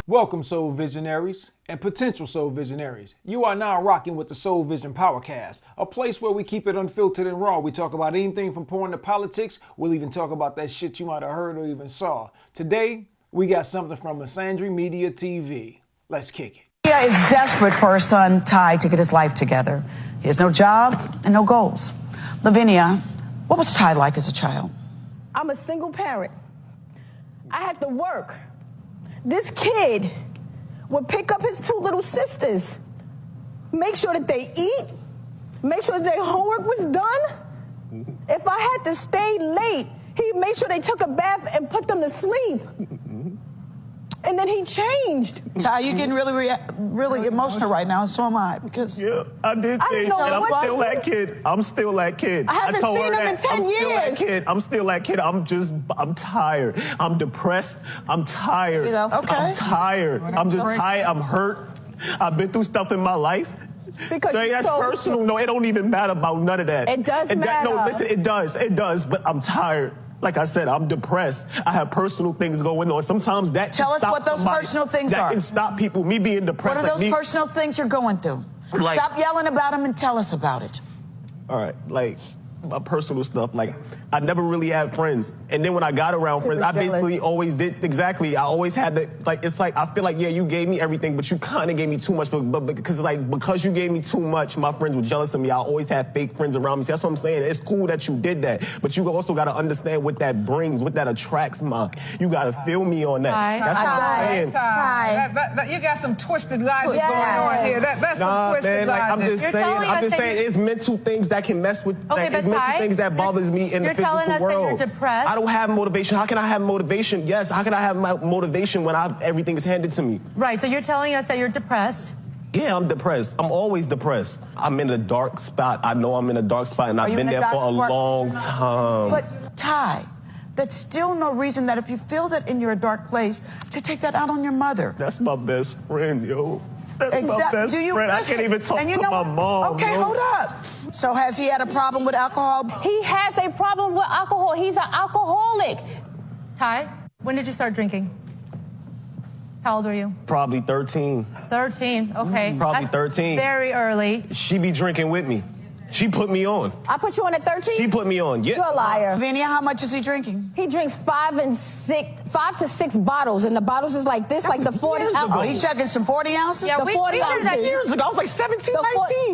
Welcome, Soul Visionaries and potential Soul Visionaries. You are now rocking with the Soul Vision Powercast, a place where we keep it unfiltered and raw. We talk about anything from porn to politics. We'll even talk about that shit you might have heard or even saw. Today, we got something from Misandry Media TV. Let's kick it. Lavinia is desperate for her son, Ty, to get his life together. He has no job and no goals. Lavinia, what was Ty like as a child? I'm a single parent. I had to work. This kid would pick up his two little sisters, make sure that they eat, make sure that their homework was done. If I had to stay late, he'd make sure they took a bath and put them to sleep. And then he changed. Ty, you're getting really emotional right now, and so am I, because... Yeah, I did change, and I'm still that kid. I'm still that kid. I haven't told seen her him in that. 10 I'm years. still that kid. I'm still that kid. I'm tired. I'm depressed. I'm tired. You go. Okay. I'm tired. I'm just tired. I'm hurt. I've been through stuff in my life. Because That's personal. No, it don't even matter about none of that. It does matter. No, listen, it does. It does, but I'm tired. Like I said, I'm depressed. I have personal things going on. Sometimes that Tell us what those personal things are. That can stop people. Me being depressed. What are those personal things you're going through? Like, stop yelling about them and tell us about it. all right, like my personal stuff. Like I never really had friends, and then when I got around friends, I basically always did exactly. I always had to like. It's like I feel like yeah, you gave me everything, but you kind of gave me too much. But because you gave me too much, my friends were jealous of me. I always had fake friends around me. So that's what I'm saying. It's cool that you did that, but you also got to understand what that brings, what that attracts, Monk. You got to feel me on that. That's what I'm saying. That, you got some twisted logic going on here. That's some twisted man, logic. I'm just saying, it's mental things that can mess with. Okay, It's mental things that bothers me in the physical world. You're telling us that you're depressed. I don't have motivation. How can I have motivation? Yes, how can I have my motivation when everything is handed to me? Right, so you're telling us that you're depressed. Yeah, I'm depressed. I'm always depressed. I'm in a dark spot. I know I'm in a dark spot, and I've been there for a long time. But Ty, that's still no reason that if you feel that and you're a dark place, to take that out on your mother. That's my best friend, yo. That's my best friend. Listen, I can't even talk to my mom. Okay, yo. hold up. So has he had a problem with alcohol? He has a problem with alcohol. He's an alcoholic. Ty, when did you start drinking? How old were you? Probably 13. 13, okay. Probably That's 13. Very early. She be drinking with me. She put me on. I put you on at 13? She put me on, yeah. You're a liar. Lavinia, how much is he drinking? He drinks 5 to 6 bottles, and the bottles is like this, like the 40 years ounces. ago. Oh, he's chugging some 40 ounces? Yeah, The we 40 heard that ounces. Years ago, I was like 17, The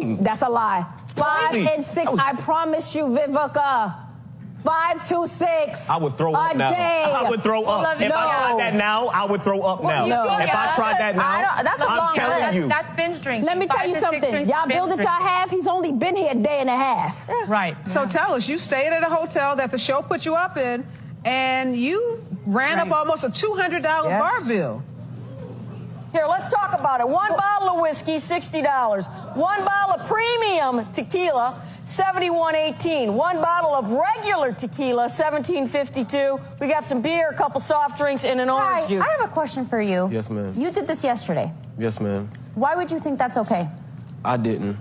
19. That's a lie. 5 Really? and 6. That was- I promise you, Vivica. 5 to 6. I would throw up a now. day. I would throw up. If I tried that now, I would throw up now. no. If I tried that now, That's a long I'm telling list. you. That's binge drinking. Let me tell 5 you to 6 something. drinks Y'all is binge bill that y'all drinking. have, he's only been here a day and a half. Right. So tell us, you stayed at a hotel that the show put you up in, and you ran up almost a $200 bar bill. Here, let's talk about it. 1 bottle of whiskey, $60. 1 bottle of premium tequila, $71.18. 1 bottle of regular tequila, $17.52. We got some beer, a couple soft drinks, and an orange juice. I have a question for you. Yes, ma'am. You did this yesterday. Yes, ma'am. Why would you think that's okay? I didn't.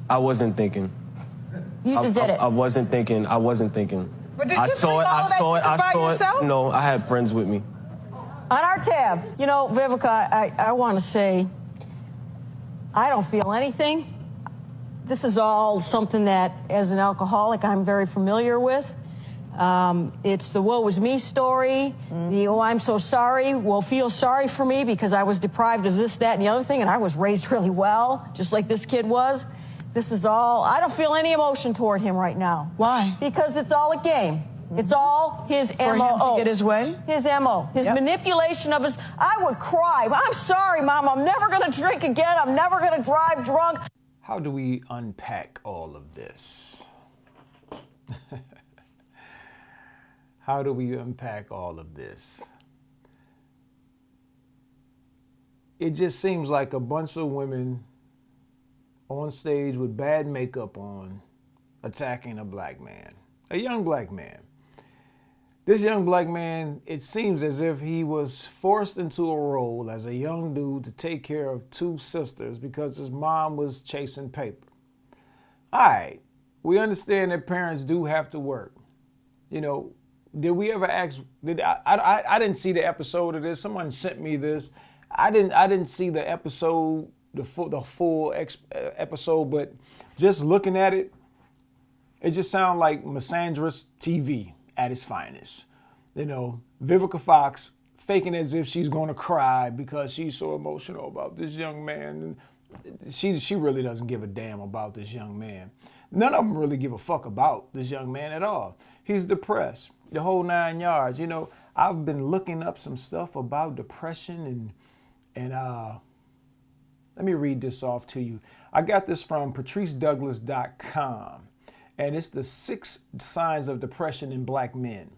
I wasn't thinking. You just did it. I wasn't thinking. I wasn't thinking. But did I you saw it. drink all I that saw it. liquor I by saw yourself? it. No, I had friends with me. On our tab, you know, Vivica, I want to say, I don't feel anything. This is all something that, as an alcoholic, I'm very familiar with. It's the woe is me story, the oh, I'm so sorry, well, feel sorry for me because I was deprived of this, that, and the other thing, and I was raised really well, just like this kid was. This is all, I don't feel any emotion toward him right now. Why? Because it's all a game. It's all his For him MO. to get his way? His MO. His manipulation of his, I would cry. I'm sorry, Mom, I'm never going to drink again. I'm never going to drive drunk. How do we unpack all of this? How do we unpack all of this? It just seems like a bunch of women on stage with bad makeup on attacking a black man, a young black man. This young black man, it seems as if he was forced into a role as a young dude to take care of 2 sisters because his mom was chasing paper. All right, we understand that parents do have to work. You know, did we ever ask, I didn't see the episode of this. Someone sent me this. I didn't see the episode, the full episode, but just looking at it, it just sounds like Misandry TV at its finest. You know, Vivica Fox faking as if she's going to cry because she's so emotional about this young man. She really doesn't give a damn about this young man. None of them really give a fuck about this young man at all. He's depressed, the whole 9 yards. You know, I've been looking up some stuff about depression and let me read this off to you. I got this from patricedouglas.com, and it's the 6 signs of depression in black men.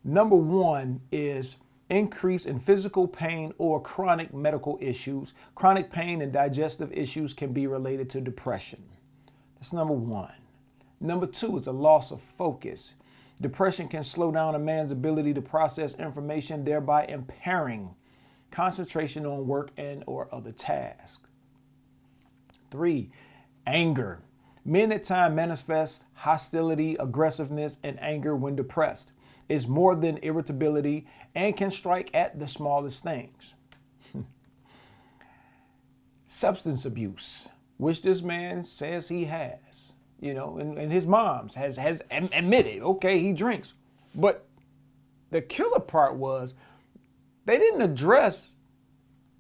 Number 1 is increase in physical pain or chronic medical issues. Chronic pain and digestive issues can be related to depression. That's number 1. Number 2 is a loss of focus. Depression can slow down a man's ability to process information, thereby impairing concentration on work and or other tasks. 3, anger. Men at times manifest hostility, aggressiveness, and anger when depressed. It's more than irritability and can strike at the smallest things. Substance abuse, which this man says he has, you know, and his mom's has admitted, okay, he drinks. But the killer part was they didn't address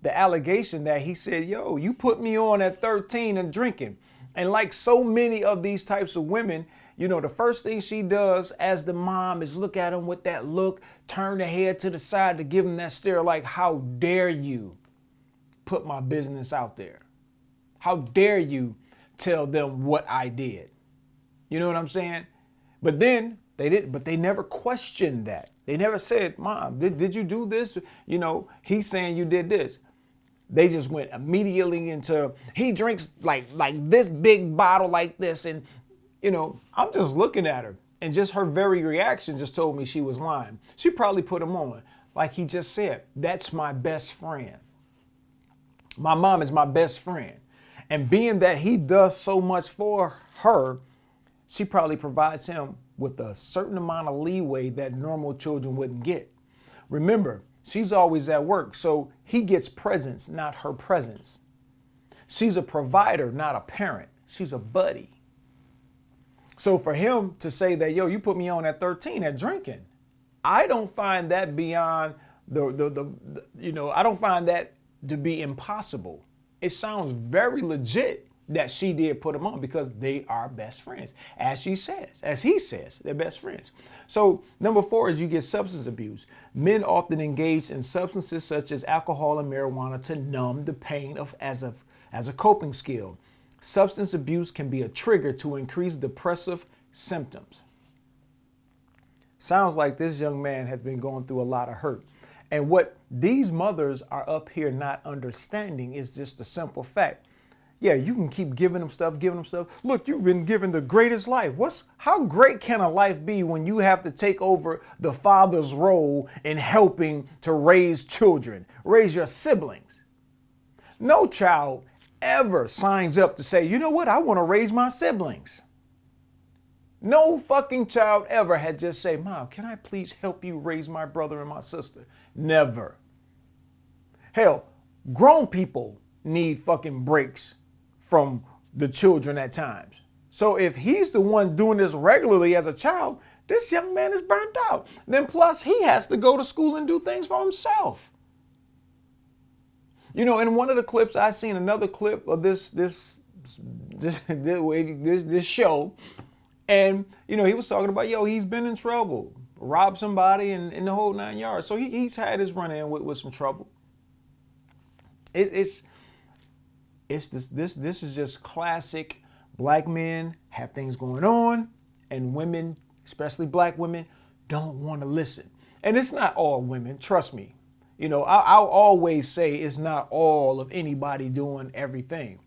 the allegation that he said, yo, you put me on at 13 and drinking. And like so many of these types of women, you know, the first thing she does as the mom is look at him with that look, turn her head to the side to give him that stare like, how dare you put my business out there? How dare you tell them what I did? You know what I'm saying? But then they never questioned that. They never said, Mom, did you do this? You know, he's saying you did this. They just went immediately into, he drinks like this big bottle like this. And, you know, I'm just looking at her and just her very reaction just told me she was lying. She probably put him on. Like he just said, that's my best friend. My mom is my best friend. And being that he does so much for her, she probably provides him with a certain amount of leeway that normal children wouldn't get. Remember, she's always at work, so he gets presents, not her presence. She's a provider, not a parent. She's a buddy. So for him to say that, yo, you put me on at 13 at drinking, I don't find that beyond I don't find that to be impossible. It sounds very legit that she did put him on because they are best friends. As he says, they're best friends. So number 4 is you get substance abuse. Men often engage in substances such as alcohol and marijuana to numb the pain as a coping skill. Substance abuse can be a trigger to increase depressive symptoms. Sounds like this young man has been going through a lot of hurt. And what these mothers are up here not understanding is just the simple fact. Yeah, you can keep giving them stuff. Look, you've been given the greatest life. How great can a life be when you have to take over the father's role in helping to raise children, raise your siblings? No child ever signs up to say, you know what, I want to raise my siblings. No fucking child ever had just say, Mom, can I please help you raise my brother and my sister? Never. Hell, grown people need fucking breaks from the children at times. So if he's the one doing this regularly as a child, this young man is burnt out. Then plus he has to go to school and do things for himself. You know, in one of the clips, I seen another clip of this show. And, you know, he was talking about, yo, he's been in trouble, robbed somebody in the whole 9 yards. So he's had his run in with some trouble. This is just classic. Black men have things going on and women, especially black women, don't want to listen. And it's not all women, trust me. You know, I'll always say it's not all of anybody doing everything.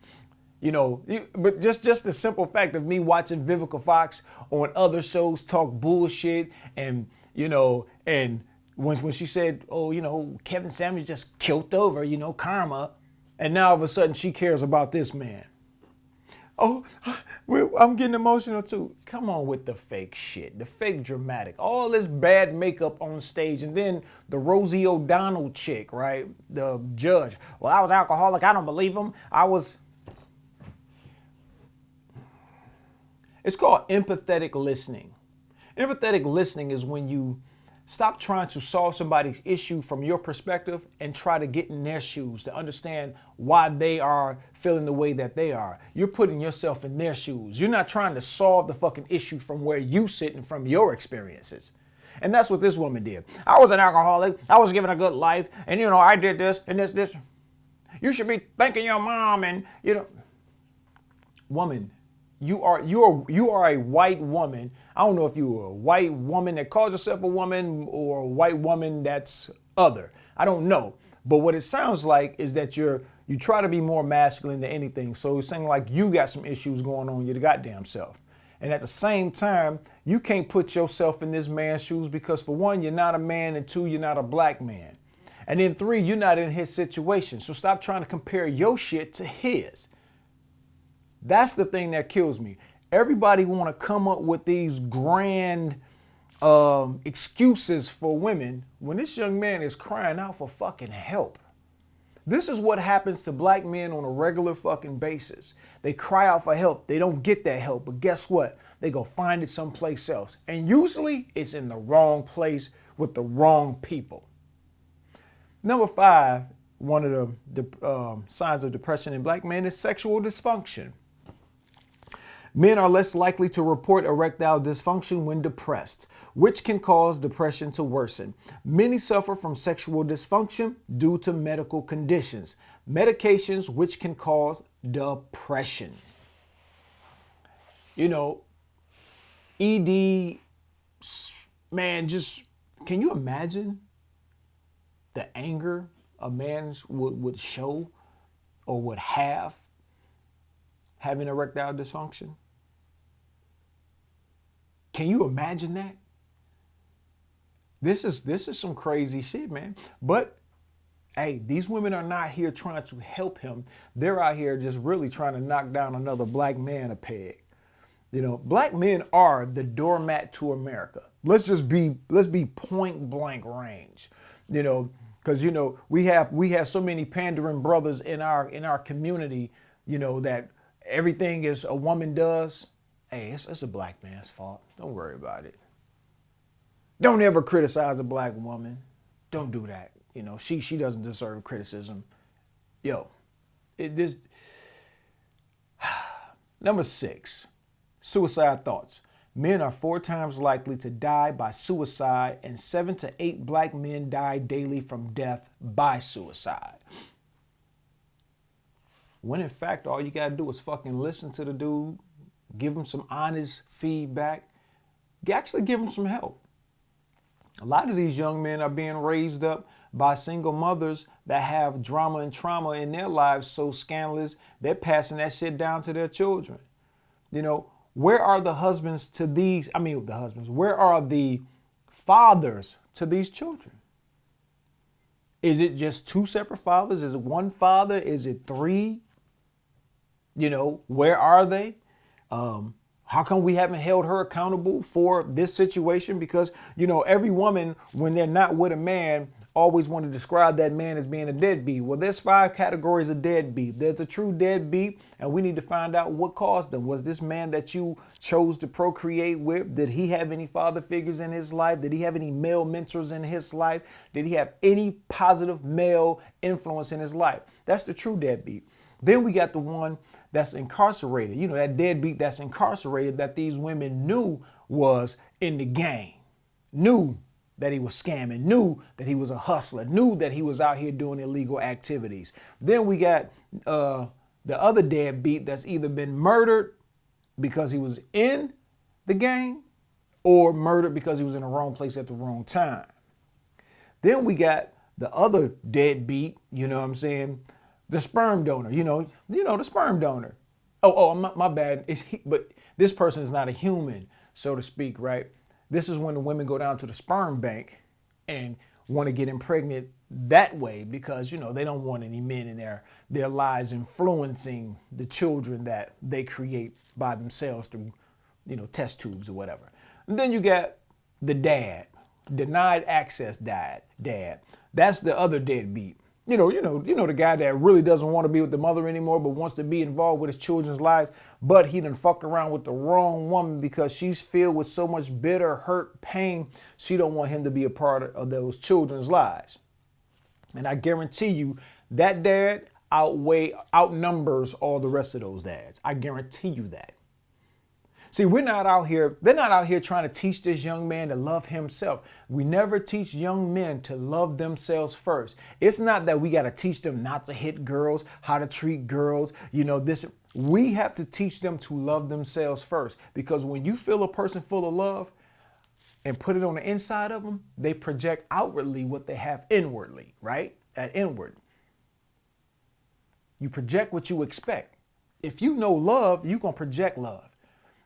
You know, but just the simple fact of me watching Vivica Fox on other shows talk bullshit and, you know, and when she said, oh, you know, Kevin Samuels just killed over, you know, karma. And now all of a sudden she cares about this man. Oh, I'm getting emotional too. Come on with the fake shit, the fake dramatic, all this bad makeup on stage, and then the Rosie O'Donnell chick, right? The judge. Well, I was alcoholic. I don't believe him. It's called empathetic listening. Empathetic listening is when you stop trying to solve somebody's issue from your perspective and try to get in their shoes to understand why they are feeling the way that they are. You're putting yourself in their shoes. You're not trying to solve the fucking issue from where you sit and from your experiences. And that's what this woman did. I was an alcoholic. I was given a good life. And, I did this and this. You should be thanking your mom and, Woman, you are a white woman. I don't know if you're a white woman that calls herself a woman or a white woman that's other. I don't know. But what it sounds like is that you try to be more masculine than anything. So it's saying like you got some issues going on your goddamn self. And at the same time, you can't put yourself in this man's shoes because for one, you're not a man, and two, you're not a black man. And then three, you're not in his situation. So stop trying to compare your shit to his. That's the thing that kills me. Everybody want to come up with these grand excuses for women when this young man is crying out for fucking help. This is what happens to black men on a regular fucking basis. They cry out for help. They don't get that help. But guess what? They go find it someplace else. And usually it's in the wrong place with the wrong people. Number 5, one of the signs of depression in black men is sexual dysfunction. Men are less likely to report erectile dysfunction when depressed, which can cause depression to worsen. Many suffer from sexual dysfunction due to medical conditions, medications which can cause depression. ED, man, just, can you imagine the anger a man would show or would have having erectile dysfunction? Can you imagine that? This is some crazy shit, man. But hey, these women are not here trying to help him. They're out here just really trying to knock down another black man a peg. Black men are the doormat to America. Let's be point blank range. Because we have so many pandering brothers in our community, that everything is a woman does. Hey, it's a black man's fault. Don't worry about it. Don't ever criticize a black woman. Don't do that. She doesn't deserve criticism. Number 6, suicide thoughts. Men are 4 times likely to die by suicide, and 7 to 8 black men die daily from death by suicide. When in fact, all you gotta do is fucking listen to the dude, give him some honest feedback, actually give him some help. A lot of these young men are being raised up by single mothers that have drama and trauma in their lives so scandalous, they're passing that shit down to their children. Where are the husbands to these? Where are the fathers to these children? Is it just 2 separate fathers? Is it 1 father? Is it 3? Where are they? How come we haven't held her accountable for this situation? Because, every woman, when they're not with a man, always want to describe that man as being a deadbeat. Well, there's 5 categories of deadbeat. There's a true deadbeat, and we need to find out what caused them. Was this man that you chose to procreate with, did he have any father figures in his life? Did he have any male mentors in his life? Did he have any positive male influence in his life? That's the true deadbeat. Then we got the one that's incarcerated, that deadbeat that's incarcerated that these women knew was in the game, knew that he was scamming, knew that he was a hustler, knew that he was out here doing illegal activities. Then we got the other deadbeat that's either been murdered because he was in the gang or murdered because he was in the wrong place at the wrong time. Then we got the other deadbeat, the sperm donor, the sperm donor. Oh, my bad. But this person is not a human, so to speak, right? This is when the women go down to the sperm bank and want to get impregnated that way because, you know, they don't want any men in their lives influencing the children that they create by themselves through, you know, test tubes or whatever. And then you got the dad, denied access dad. That's the other deadbeat. You know, the guy that really doesn't want to be with the mother anymore, but wants to be involved with his children's lives. But he done fucked around with the wrong woman because she's filled with so much bitter, hurt, pain. She don't want him to be a part of those children's lives. And I guarantee you that dad outnumbers all the rest of those dads. I guarantee you that. See, they're not out here trying to teach this young man to love himself. We never teach young men to love themselves first. It's not that we got to teach them not to hit girls, how to treat girls, you know, this. We have to teach them to love themselves first, because when you feel a person full of love and put it on the inside of them, they project outwardly what they have inwardly, right? At inward. You project what you expect. If you know love, you're going to project love.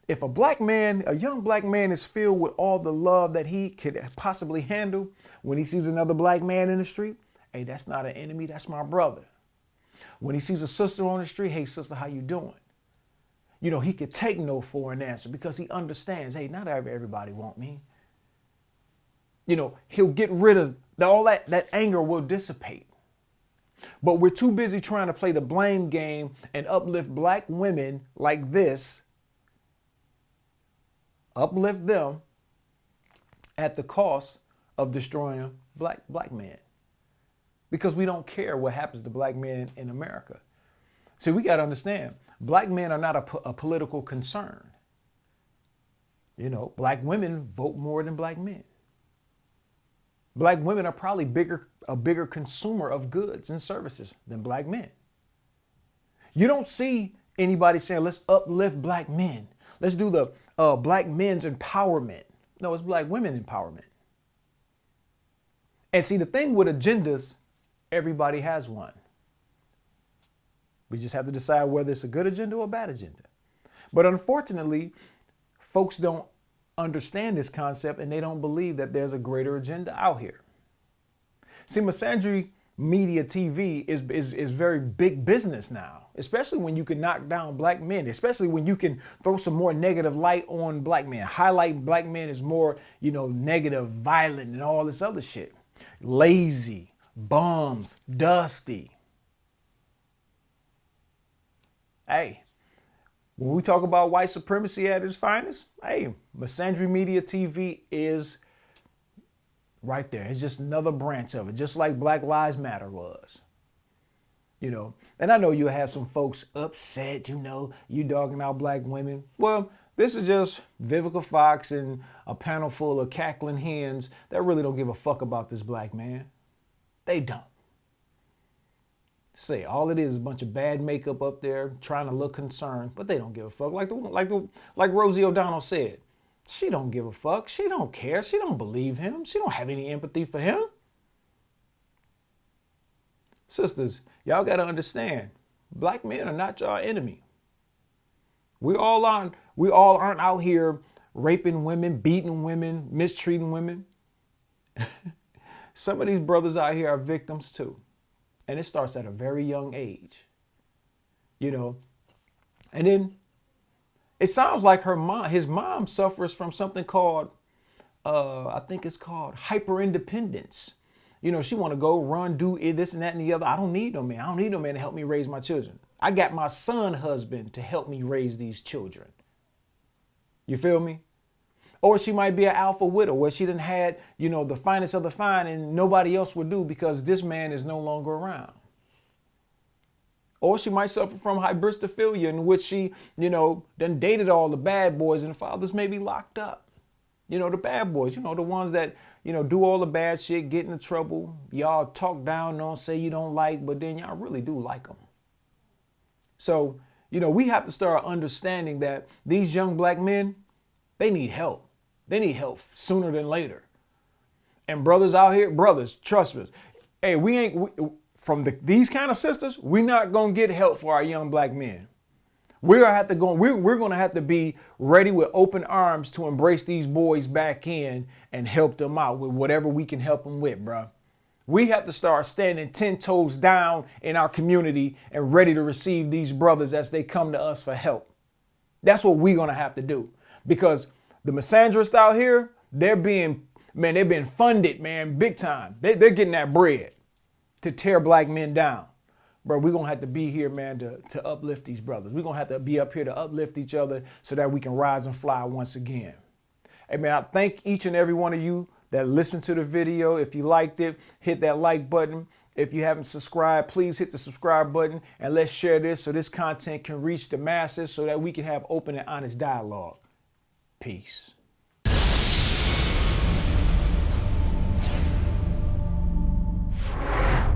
If a young black man is filled with all the love that he could possibly handle when he sees another black man in the street, hey, that's not an enemy, that's my brother. When he sees a sister on the street, hey, sister, how you doing? You know, he could take no for an answer because he understands, hey, not everybody want me. You know, he'll get rid of all that anger will dissipate. But we're too busy trying to play the blame game and uplift black women like this, uplift them at the cost of destroying black men. Because we don't care what happens to black men in America. See, we got to understand, black men are not a political concern. You know, black women vote more than black men. Black women are probably a bigger consumer of goods and services than black men. You don't see anybody saying, let's uplift black men. Let's do the black men's empowerment. No, it's black women empowerment. And see, the thing with agendas, everybody has one. We just have to decide whether it's a good agenda or a bad agenda. But unfortunately, folks don't understand this concept and they don't believe that there's a greater agenda out here. See, Misandry Media TV is very big business now, especially when you can knock down black men, especially when you can throw some more negative light on black men, highlight black men as more, you know, negative, violent, and all this other shit. Lazy, bums, dusty. Hey, when we talk about white supremacy at its finest, hey, Misandry Media TV is right there. It's just another branch of it, just like Black Lives Matter was. You know, and I know you'll have some folks upset, you know, you dogging out black women. Well, this is just Vivica Fox and a panel full of cackling hens that really don't give a fuck about this black man. They don't. Say all it is a bunch of bad makeup up there trying to look concerned, but they don't give a fuck. Like Rosie O'Donnell said, she don't give a fuck. She don't care. She don't believe him. She don't have any empathy for him. Sisters, y'all got to understand, black men are not your enemy. We all aren't out here raping women, beating women, mistreating women. Some of these brothers out here are victims too. And it starts at a very young age, you know. And then it sounds like his mom suffers from something called, I think it's called hyper-independence. You know, she want to go run, do this and that and the other. I don't need no man. I don't need no man to help me raise my children. I got my son husband to help me raise these children. You feel me? Or she might be an alpha widow where she done had, you know, the finest of the fine and nobody else would do because this man is no longer around. Or she might suffer from hybristophilia in which she, you know, done dated all the bad boys and the fathers may be locked up. You know, the bad boys, you know, the ones that, you know, do all the bad shit, get into trouble. Y'all talk down on, say you don't like, but then y'all really do like them. So, you know, we have to start understanding that these young black men, they need help. They need help sooner than later. And brothers out here, brothers, trust us. Hey, from these kind of sisters, we're not going to get help for our young black men. We're going to have to be ready with open arms to embrace these boys back in and help them out with whatever we can help them with, bro. We have to start standing 10 toes down in our community and ready to receive these brothers as they come to us for help. That's what we're going to have to do, because the misandrists out here, they're being funded, man, big time. They're getting that bread to tear black men down. Bro, we're going to have to be here, man, to uplift these brothers. We're going to have to be up here to uplift each other so that we can rise and fly once again. Hey, man, I thank each and every one of you that listened to the video. If you liked it, hit that like button. If you haven't subscribed, please hit the subscribe button, and let's share this so this content can reach the masses so that we can have open and honest dialogue. Peace.